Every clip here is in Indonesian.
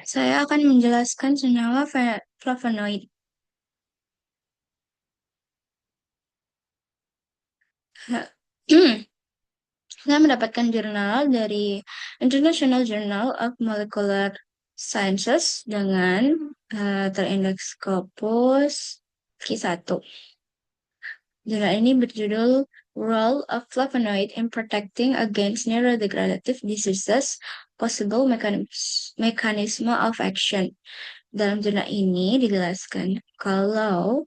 Saya akan menjelaskan senyawa flavonoid. Saya mendapatkan jurnal dari International Journal of Molecular Sciences dengan terindeks Scopus Q1. Jurnal ini berjudul Role of Flavonoid in Protecting Against Neurodegenerative Diseases, Possible Mechanism of Action. Dalam jurnal ini dijelaskan kalau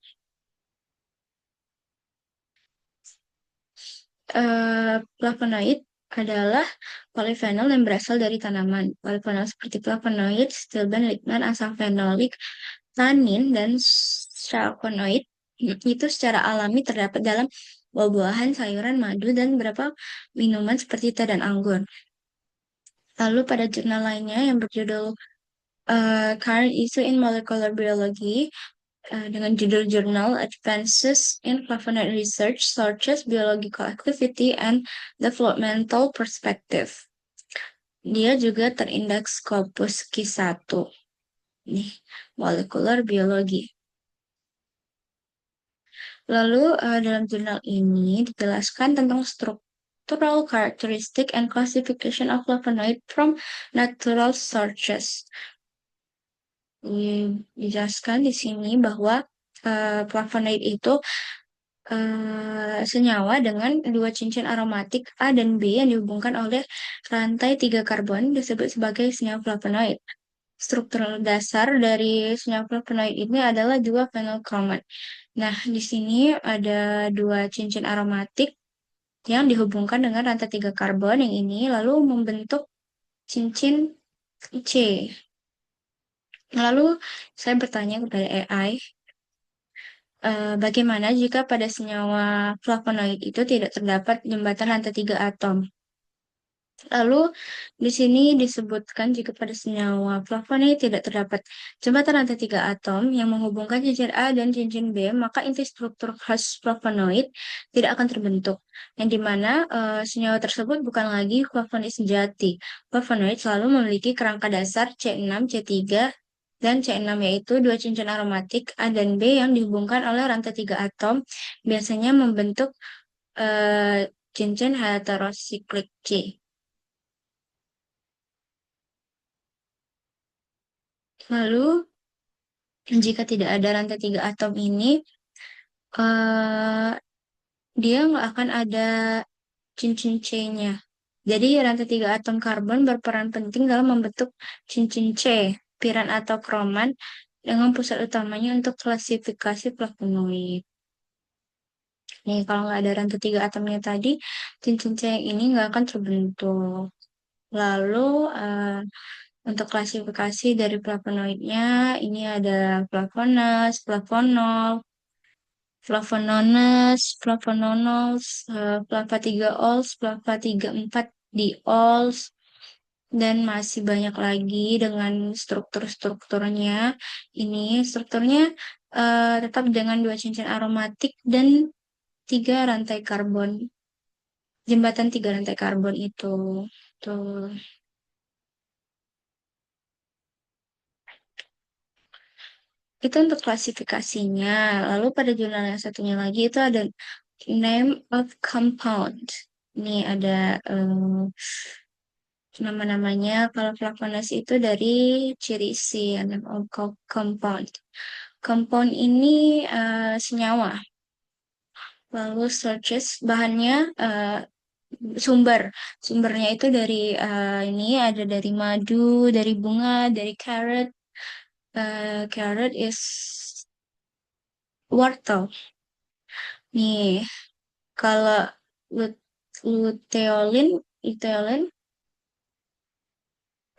flavonoid adalah polifenol yang berasal dari tanaman. Polifenol seperti flavonoid, stilben, lignan, asam fenolik, tanin, dan flavonoid itu secara alami terdapat dalam buah-buahan, sayuran, madu, dan beberapa minuman seperti teh dan anggur. Lalu pada jurnal lainnya yang berjudul Current Issue in Molecular Biology, dengan judul jurnal Advances in Flavonoid Research, Sources, Biological Activity, and Developmental Perspective. Dia juga terindeks Scopus Q1. Nih, molekular biologi. Lalu dalam jurnal ini dijelaskan tentang structural characteristic and classification of flavonoid from natural sources. Dijelaskan di sini bahwa flavonoid itu senyawa dengan dua cincin aromatik A dan B yang dihubungkan oleh rantai 3 karbon disebut sebagai senyawa flavonoid. Struktur dasar dari senyawa flavonoid ini adalah dua fenolkromat. Nah, di sini ada dua cincin aromatik yang dihubungkan dengan rantai 3 karbon yang ini lalu membentuk cincin C. Lalu saya bertanya kepada AI, bagaimana jika pada senyawa flavonoid itu tidak terdapat jembatan rantai 3 atom? Lalu di sini disebutkan jika pada senyawa flavonoid tidak terdapat jembatan rantai 3 atom yang menghubungkan cincin A dan cincin B, maka inti struktur khas flavonoid tidak akan terbentuk. Yang dimana senyawa tersebut bukan lagi flavonoid sejati. Flavonoid selalu memiliki kerangka dasar C6, C3, dan C6 yaitu dua cincin aromatik A dan B yang dihubungkan oleh rantai 3 atom, biasanya membentuk cincin heterosiklik C. Lalu, jika tidak ada rantai 3 atom ini, eh, dia nggak akan ada cincin C-nya. Jadi, rantai 3 atom karbon berperan penting dalam membentuk cincin C, piran atau kromat, dengan pusat utamanya untuk klasifikasi flavonoid. Nih, kalau nggak ada rantai 3 atomnya tadi, cincin C yang ini nggak akan terbentuk. Lalu, untuk klasifikasi dari flavonoidnya, ini ada flavonas, flavonol, flavonones, flavononols, flava3-ols, flava34-diols, dan masih banyak lagi dengan struktur-strukturnya. Ini strukturnya tetap dengan dua cincin aromatik dan tiga rantai karbon, jembatan tiga rantai karbon itu. Tuh. Itu untuk klasifikasinya. Lalu pada jurnal yang satunya lagi itu ada name of compound. Ini ada nama-namanya. Kalau flavonols itu dari ciri C, name of compound. Compound ini senyawa. Lalu sources bahannya sumber. Sumbernya itu dari ini ada dari madu, dari bunga, dari carrot. Carrot is wortel. Nih, kalau luteolin, luteolin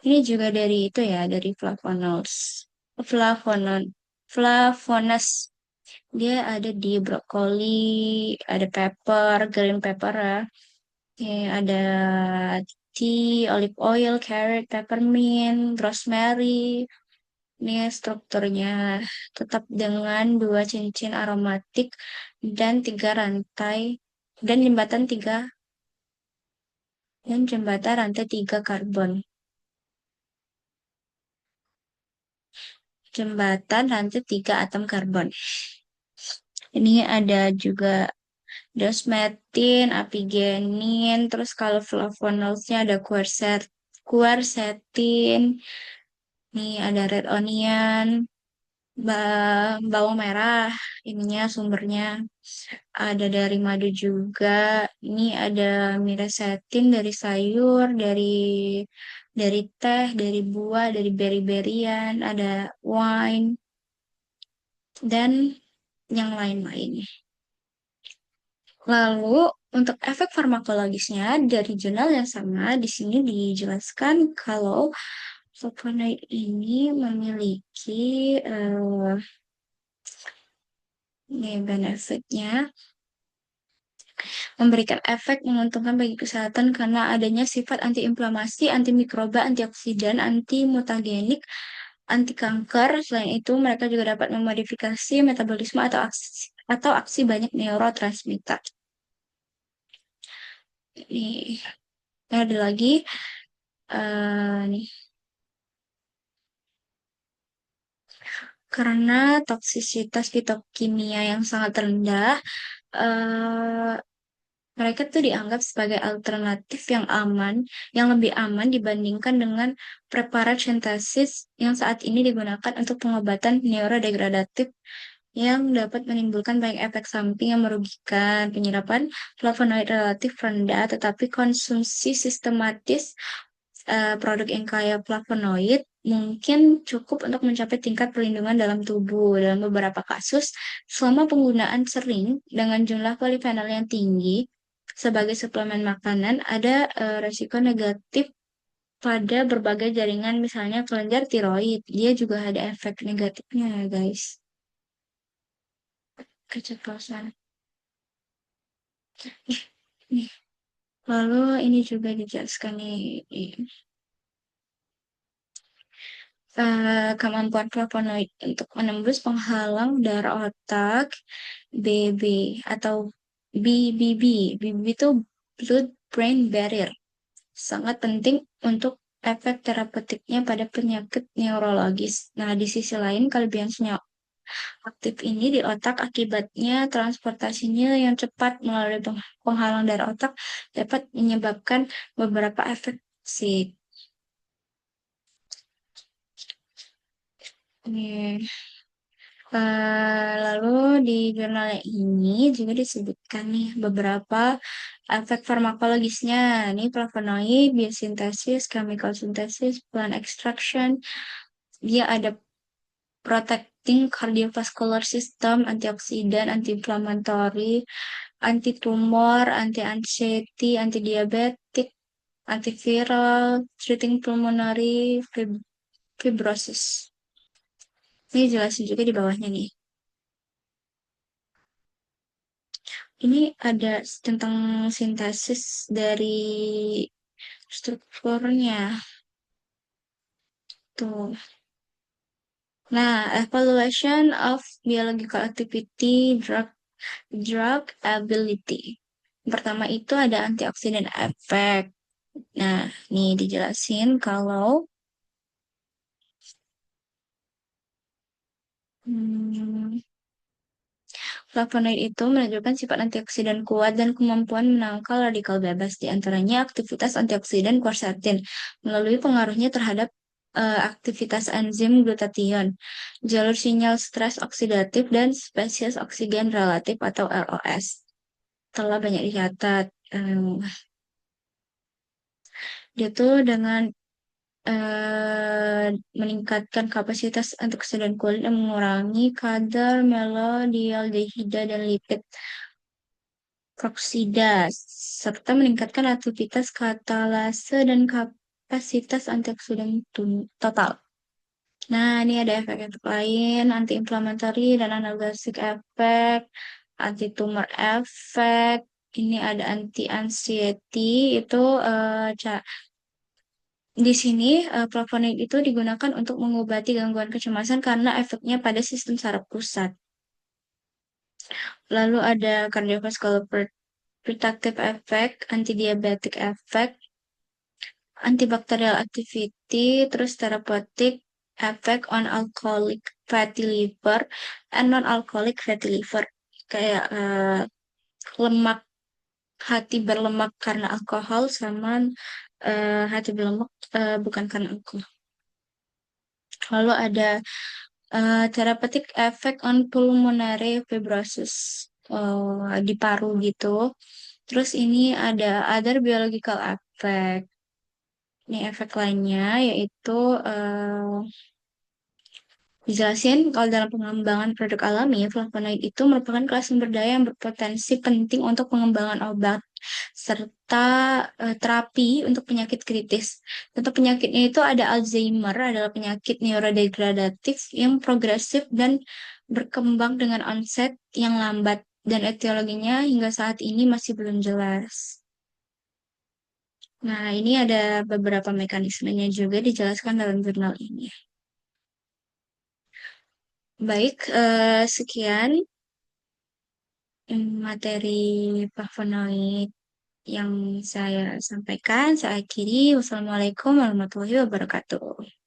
ini juga dari itu ya, dari flavonols. Flavonon, flavones. Dia ada di brokoli, ada pepper, green pepper ya. Ada tea, olive oil, carrot, peppermint, rosemary. Ini strukturnya tetap dengan dua cincin aromatik dan tiga rantai dan jembatan rantai 3 karbon. jembatan rantai tiga atom karbon. Ini ada juga dosmetin, apigenin, terus kalau flavonoidsnya ada quercetin, nih ada red onion, bawang merah, ininya sumbernya ada dari madu juga. Ini ada miracetin dari sayur, dari teh, dari buah, dari beri-berian, ada wine dan yang lain-lainnya. Lalu untuk efek farmakologisnya dari jurnal yang sama di sini dijelaskan kalau flavonoid ini memiliki benefitnya memberikan efek menguntungkan bagi kesehatan karena adanya sifat antiinflamasi, antimikroba, antioksidan, antimutagenik, anti kanker. Selain itu, mereka juga dapat memodifikasi metabolisme atau aksi banyak neurotransmitter. Nih, ada lagi nih. Karena toksisitas fitokimia yang sangat rendah, eh, mereka tuh dianggap sebagai alternatif yang lebih aman dibandingkan dengan preparat sintesis yang saat ini digunakan untuk pengobatan neurodegradatif yang dapat menimbulkan banyak efek samping yang merugikan. Penyerapan flavonoid relatif rendah, tetapi konsumsi sistematis produk yang kaya flavonoid mungkin cukup untuk mencapai tingkat perlindungan dalam tubuh. Dalam beberapa kasus, selama penggunaan sering dengan jumlah polifenol yang tinggi sebagai suplemen makanan, ada resiko negatif pada berbagai jaringan, misalnya kelenjar tiroid. Dia juga ada efek negatifnya, guys. Keceplosan. Nih. Lalu ini juga dijelaskan nih, kemampuan flavonoid untuk menembus penghalang darah otak BB atau BBB. BBB itu blood brain barrier. Sangat penting untuk efek terapeutiknya pada penyakit neurologis. Nah, di sisi lain, kelebihan senyawa aktif ini di otak akibatnya transportasinya yang cepat melalui penghalang darah otak dapat menyebabkan beberapa efek sih. Ini lalu di jurnal ini juga disebutkan nih beberapa efek farmakologisnya. Ini flavonoid, biosintesis, chemical synthesis, plant extraction. Dia ada protecting cardiovascular system, antioksidan, anti-inflammatory, anti-tumor, anti-anxiety, anti-diabetik, antiviral, treating pulmonary fibrosis. Ini jelasin juga di bawahnya nih. Ini ada tentang sintesis dari strukturnya. Tuh. Nah, evaluation of biological activity, drug ability. Pertama itu ada antioksidan effect. Nah, nih dijelasin kalau hmm, flavonoid itu menunjukkan sifat antioksidan kuat dan kemampuan menangkal radikal bebas, di antaranya aktivitas antioksidan quercetin melalui pengaruhnya terhadap aktivitas enzim glutathione, jalur sinyal stres oksidatif, dan spesies oksigen relatif atau LOS. Telah banyak dicatat. Dia tuh dengan meningkatkan kapasitas antioksidan kulit dan mengurangi kadar melodialdehida dan lipid proksida, serta meningkatkan aktivitas katalase dan kapasitas antioksidan total. Nah, ini ada efek-efek lain, anti-inflammatory dan analgesic efek, anti-tumor efek, ini ada anti-anxiety, itu di sini flavonoid itu digunakan untuk mengobati gangguan kecemasan karena efeknya pada sistem saraf pusat. Lalu ada cardiovascular protective effect, anti-diabetic effect, antibacterial activity, terus therapeutic effect on alcoholic fatty liver, and non-alcoholic fatty liver. Kayak lemak, hati berlemak karena alkohol sama hati berlemak bukan karena alkohol. Lalu ada therapeutic effect on pulmonary fibrosis di paru gitu. Terus ini ada other biological effect. Ini efek lainnya yaitu dijelasin kalau dalam pengembangan produk alami, flavonoid itu merupakan kelas sumber daya yang berpotensi penting untuk pengembangan obat serta terapi untuk penyakit kritis. Untuk penyakitnya itu ada Alzheimer, adalah penyakit neurodegeneratif yang progresif dan berkembang dengan onset yang lambat dan etiologinya hingga saat ini masih belum jelas. Nah, ini ada beberapa mekanismenya juga dijelaskan dalam jurnal ini. Baik, sekian materi flavonoid yang saya sampaikan. Saya akhiri. Wassalamualaikum warahmatullahi wabarakatuh.